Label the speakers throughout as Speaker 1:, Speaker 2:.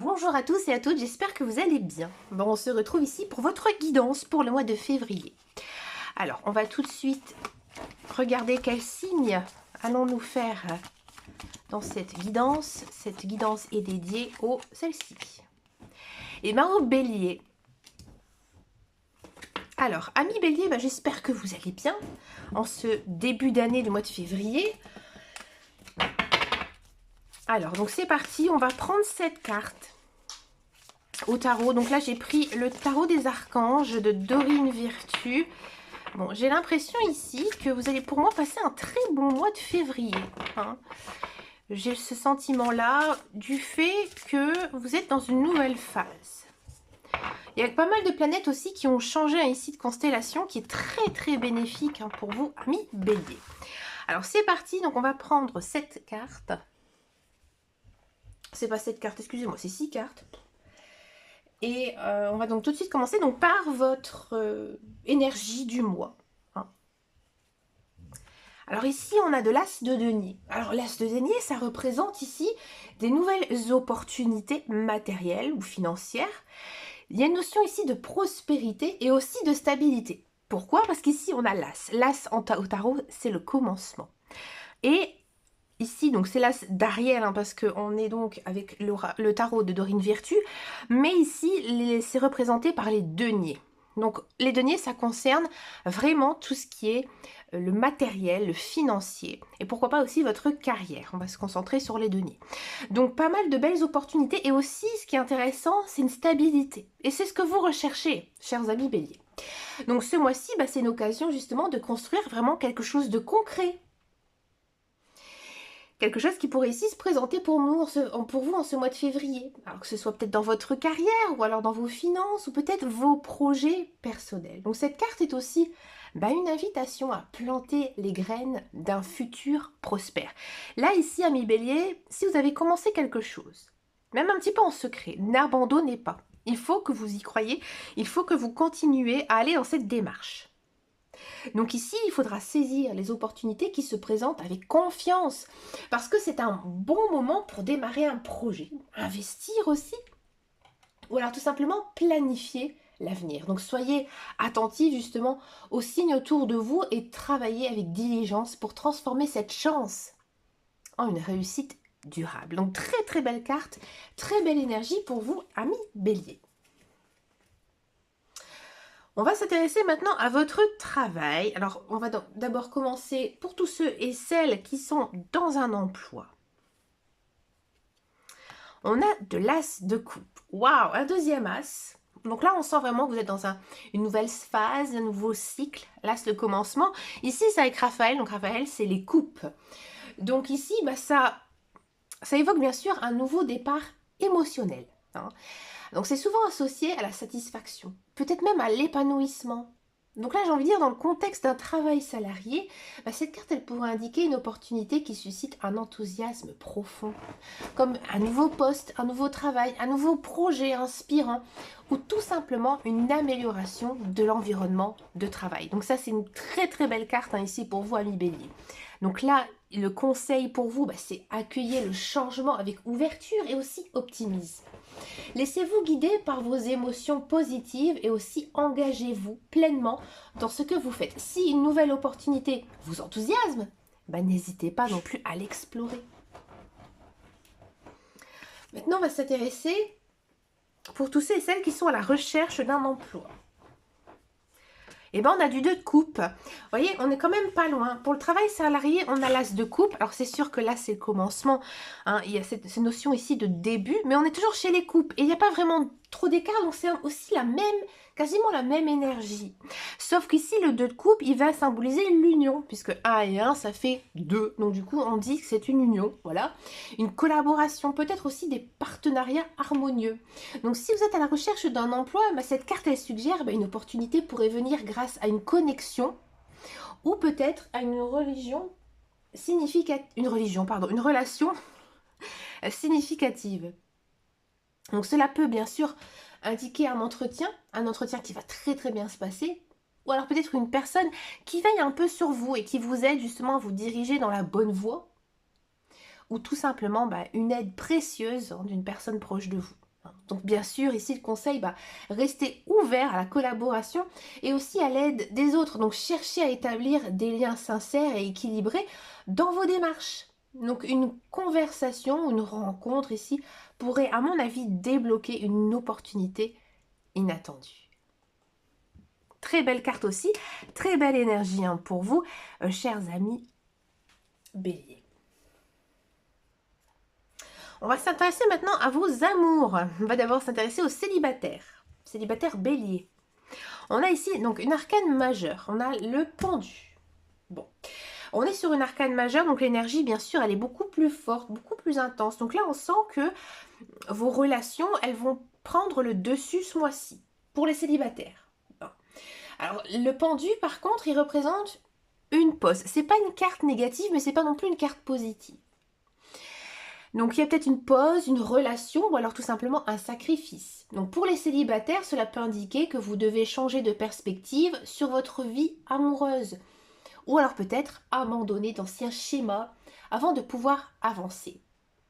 Speaker 1: Bonjour à tous et à toutes, j'espère que vous allez bien. Bon, on se retrouve ici pour votre guidance pour le mois de février. Alors, on va tout de suite regarder quel signe allons-nous faire dans cette guidance. Cette guidance est dédiée au celle-ci. Et bien au bélier. Alors, amis bélier, j'espère que vous allez bien en ce début d'année du mois de février. Alors, donc c'est parti, on va prendre cette carte au tarot. Donc là, j'ai pris le tarot des archanges de Dorine Virtue. Bon, j'ai l'impression ici que vous allez pour moi passer un très bon mois de février. Hein. J'ai ce sentiment-là du fait que vous êtes dans une nouvelle phase. Il y a pas mal de planètes aussi qui ont changé ici de constellation qui est très bénéfique pour vous, amis bélier. Alors c'est parti, donc on va prendre cette carte. C'est pas cette carte, excusez-moi, c'est 6 cartes. Et on va donc tout de suite commencer donc, par votre énergie du mois. Hein. Alors ici, on a de l'as de denier. Alors l'as de denier, ça représente ici des nouvelles opportunités matérielles ou financières. Il y a une notion ici de prospérité et aussi de stabilité. Pourquoi? Parce qu'ici, on a l'as. L'as au tarot, c'est le commencement. Et ici, donc c'est l'as d'Ariel, parce qu'on est donc avec le tarot de Dorine Virtue, mais ici, c'est représenté par les deniers. Donc les deniers, ça concerne vraiment tout ce qui est le matériel, le financier, et pourquoi pas aussi votre carrière. On va se concentrer sur les deniers. Donc pas mal de belles opportunités, et aussi, ce qui est intéressant, c'est une stabilité. Et c'est ce que vous recherchez, chers amis béliers. Donc ce mois-ci, c'est une occasion justement de construire vraiment quelque chose de concret. Quelque chose qui pourrait ici se présenter pour vous en ce mois de février. Alors que ce soit peut-être dans votre carrière, ou alors dans vos finances, ou peut-être vos projets personnels. Donc cette carte est aussi une invitation à planter les graines d'un futur prospère. Là, ici, amis bélier, si vous avez commencé quelque chose, même un petit peu en secret, n'abandonnez pas. Il faut que vous y croyez, il faut que vous continuez à aller dans cette démarche. Donc ici, il faudra saisir les opportunités qui se présentent avec confiance, parce que c'est un bon moment pour démarrer un projet, investir aussi, ou alors tout simplement planifier l'avenir. Donc soyez attentifs justement aux signes autour de vous et travaillez avec diligence pour transformer cette chance en une réussite durable. Donc très belle carte, très belle énergie pour vous, amis bélier. On va s'intéresser maintenant à votre travail. Alors, on va d'abord commencer pour tous ceux et celles qui sont dans un emploi. On a de l'as de coupe. Waouh, un deuxième as. Donc là, on sent vraiment que vous êtes dans une nouvelle phase, un nouveau cycle. L'as, le commencement. Ici, c'est avec Raphaël. Donc Raphaël, c'est les coupes. Donc ici, ça évoque bien sûr un nouveau départ émotionnel. Hein. Donc c'est souvent associé à la satisfaction, peut-être même à l'épanouissement. Donc là, j'ai envie de dire, dans le contexte d'un travail salarié, cette carte, elle pourrait indiquer une opportunité qui suscite un enthousiasme profond, comme un nouveau poste, un nouveau travail, un nouveau projet inspirant, ou tout simplement une amélioration de l'environnement de travail. Donc ça, c'est une très belle carte ici pour vous, amis bélier. Donc là, le conseil pour vous, c'est accueillir le changement avec ouverture et aussi optimisme. Laissez-vous guider par vos émotions positives et aussi engagez-vous pleinement dans ce que vous faites. Si une nouvelle opportunité vous enthousiasme, n'hésitez pas non plus à l'explorer. Maintenant, on va s'intéresser pour tous ceux et celles qui sont à la recherche d'un emploi. Et on a du 2 de coupe. Vous voyez, on est quand même pas loin. Pour le travail salarié, on a l'as de coupe. Alors, c'est sûr que là, c'est le commencement. Hein. Il y a cette notion ici de début, mais on est toujours chez les coupes. Et il n'y a pas vraiment trop d'écart, donc c'est aussi quasiment la même énergie. Sauf qu'ici, le 2 de coupe, il va symboliser l'union, puisque 1 et 1, ça fait 2. Donc, du coup, on dit que c'est une union. Voilà. Une collaboration, peut-être aussi des partenariats harmonieux. Donc, si vous êtes à la recherche d'un emploi, cette carte, elle suggère une opportunité pourrait venir grâce à une connexion ou peut-être à une relation significative. Donc cela peut bien sûr indiquer un entretien qui va très bien se passer, ou alors peut-être une personne qui veille un peu sur vous et qui vous aide justement à vous diriger dans la bonne voie, ou tout simplement une aide précieuse d'une personne proche de vous. Donc bien sûr, ici le conseil, restez ouvert à la collaboration et aussi à l'aide des autres. Donc cherchez à établir des liens sincères et équilibrés dans vos démarches. Donc une conversation, une rencontre ici pourrait, à mon avis, débloquer une opportunité inattendue. Très belle carte aussi, très belle énergie pour vous, chers amis Bélier. On va s'intéresser maintenant à vos amours. On va d'abord s'intéresser aux célibataires. Célibataire Bélier. On a ici donc une arcane majeure. On a le pendu. Bon. On est sur une arcane majeure, donc l'énergie, bien sûr, elle est beaucoup plus forte, beaucoup plus intense. Donc là, on sent que vos relations, elles vont prendre le dessus ce mois-ci, pour les célibataires. Bon. Alors, le pendu, par contre, il représente une pause. C'est pas une carte négative, mais c'est pas non plus une carte positive. Donc il y a peut-être une pause, une relation ou alors tout simplement un sacrifice. Donc pour les célibataires, cela peut indiquer que vous devez changer de perspective sur votre vie amoureuse. Ou alors peut-être abandonner d'anciens schémas avant de pouvoir avancer.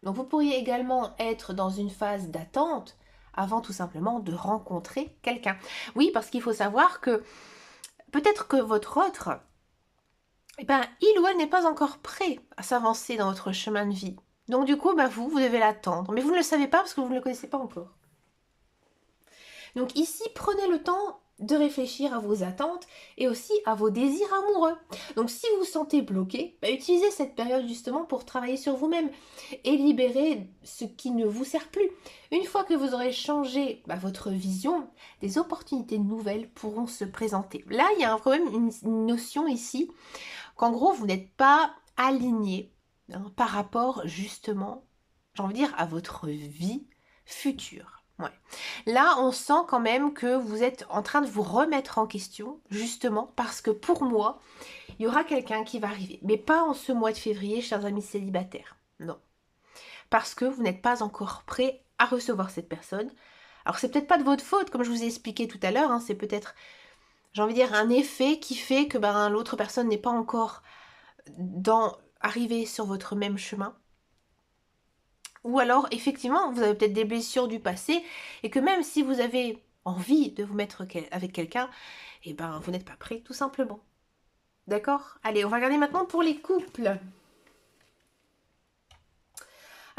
Speaker 1: Donc vous pourriez également être dans une phase d'attente avant tout simplement de rencontrer quelqu'un. Oui, parce qu'il faut savoir que peut-être que votre autre, il ou elle n'est pas encore prêt à s'avancer dans votre chemin de vie. Donc du coup, vous devez l'attendre. Mais vous ne le savez pas parce que vous ne le connaissez pas encore. Donc ici, prenez le temps de réfléchir à vos attentes et aussi à vos désirs amoureux. Donc si vous vous sentez bloqué, utilisez cette période justement pour travailler sur vous-même et libérer ce qui ne vous sert plus. Une fois que vous aurez changé votre vision, des opportunités nouvelles pourront se présenter. Là, il y a quand même une notion ici qu'en gros, vous n'êtes pas aligné par rapport justement, j'ai envie de dire, à votre vie future. Ouais. Là, on sent quand même que vous êtes en train de vous remettre en question, justement, parce que pour moi, il y aura quelqu'un qui va arriver. Mais pas en ce mois de février, chers amis célibataires. Non. Parce que vous n'êtes pas encore prêt à recevoir cette personne. Alors, c'est peut-être pas de votre faute, comme je vous ai expliqué tout à l'heure. C'est peut-être, j'ai envie de dire, un effet qui fait que l'autre personne n'est pas encore arrivée sur votre même chemin. Ou alors, effectivement, vous avez peut-être des blessures du passé et que même si vous avez envie de vous mettre avec quelqu'un, vous n'êtes pas prêt, tout simplement. D'accord? Allez, on va regarder maintenant pour les couples.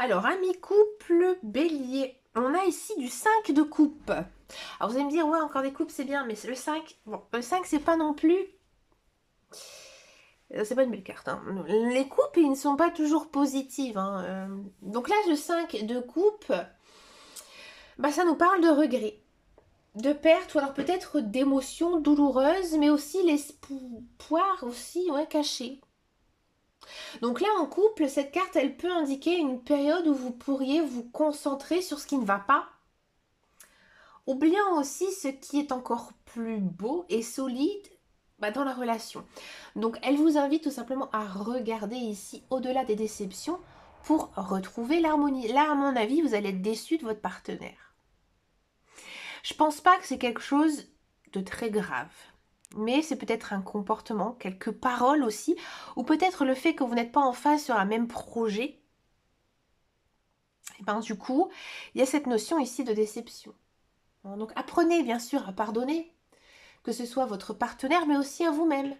Speaker 1: Alors, amis couple Bélier, on a ici du 5 de coupe. Alors, vous allez me dire, ouais, encore des coupes, c'est bien, mais le 5, le 5, c'est pas non plus... C'est pas une belle carte. Les coupes, ils ne sont pas toujours positives. Donc là, le 5 de coupe, ça nous parle de regret, de perte, ou alors peut-être d'émotions douloureuses, mais aussi l'espoir aussi, caché. Donc là, en couple, cette carte, elle peut indiquer une période où vous pourriez vous concentrer sur ce qui ne va pas, oubliant aussi ce qui est encore plus beau et solide dans la relation. Donc elle vous invite tout simplement à regarder ici au-delà des déceptions pour retrouver l'harmonie. Là, à mon avis, vous allez être déçu de votre partenaire. Je pense pas que c'est quelque chose de très grave, mais c'est peut-être un comportement, quelques paroles aussi, ou peut-être le fait que vous n'êtes pas en phase sur un même projet. Et du coup, il y a cette notion ici de déception. Donc apprenez bien sûr à pardonner, que ce soit votre partenaire, mais aussi à vous-même.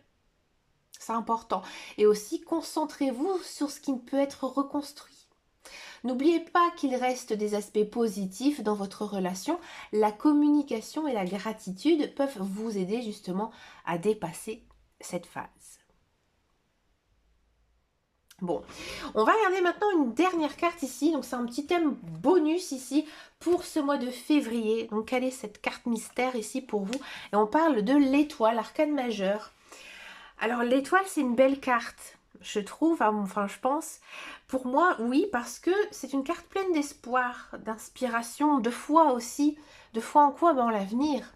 Speaker 1: C'est important. Et aussi, concentrez-vous sur ce qui peut être reconstruit. N'oubliez pas qu'il reste des aspects positifs dans votre relation. La communication et la gratitude peuvent vous aider justement à dépasser cette phase. Bon, on va regarder maintenant une dernière carte ici. Donc c'est un petit thème bonus ici pour ce mois de février. Donc quelle est cette carte mystère ici pour vous? Et on parle de l'étoile, arcane majeure. Alors l'étoile, c'est une belle carte, je trouve, je pense. Pour moi, oui, parce que c'est une carte pleine d'espoir, d'inspiration, de foi aussi, de foi en quoi? En l'avenir.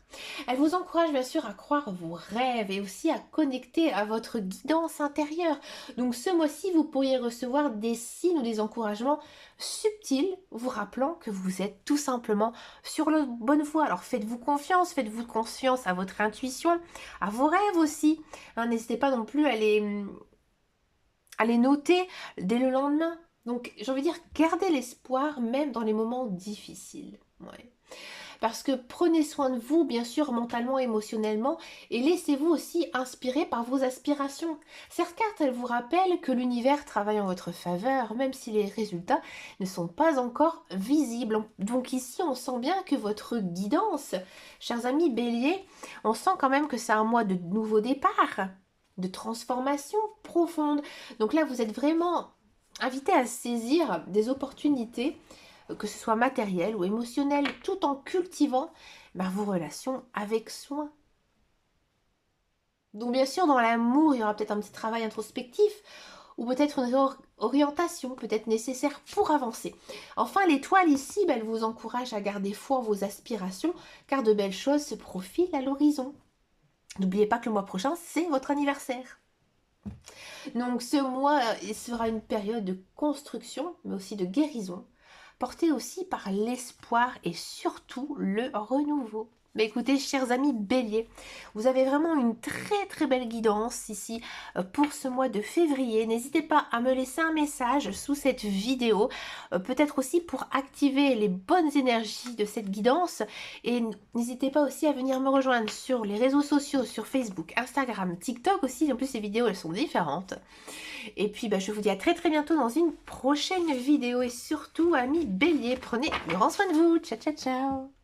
Speaker 1: Elle vous encourage bien sûr à croire vos rêves et aussi à connecter à votre guidance intérieure. Donc ce mois-ci, vous pourriez recevoir des signes ou des encouragements subtils, vous rappelant que vous êtes tout simplement sur la bonne voie. Alors faites-vous confiance à votre intuition, à vos rêves aussi. N'hésitez pas non plus à les noter dès le lendemain. Donc j'ai envie de dire, gardez l'espoir même dans les moments difficiles. Ouais. Parce que prenez soin de vous, bien sûr, mentalement, émotionnellement, et laissez-vous aussi inspirer par vos aspirations. Cette carte, elle vous rappelle que l'univers travaille en votre faveur, même si les résultats ne sont pas encore visibles. Donc ici, on sent bien que votre guidance, chers amis Bélier, on sent quand même que c'est un mois de nouveau départ, de transformation profonde. Donc là, vous êtes vraiment invité à saisir des opportunités, que ce soit matériel ou émotionnel, tout en cultivant vos relations avec soin. Donc bien sûr, dans l'amour, il y aura peut-être un petit travail introspectif, ou peut-être une orientation peut-être nécessaire pour avancer. Enfin, l'étoile ici, elle vous encourage à garder foi en vos aspirations, car de belles choses se profilent à l'horizon. N'oubliez pas que le mois prochain, c'est votre anniversaire. Donc ce mois, il sera une période de construction, mais aussi de guérison, portée aussi par l'espoir et surtout le renouveau. Mais écoutez, chers amis Bélier, vous avez vraiment une très belle guidance ici pour ce mois de février. N'hésitez pas à me laisser un message sous cette vidéo, peut-être aussi pour activer les bonnes énergies de cette guidance. Et n'hésitez pas aussi à venir me rejoindre sur les réseaux sociaux, sur Facebook, Instagram, TikTok aussi. En plus, ces vidéos, elles sont différentes. Et puis, je vous dis à très bientôt dans une prochaine vidéo. Et surtout, amis Bélier, prenez grand soin de vous. Ciao, ciao, ciao.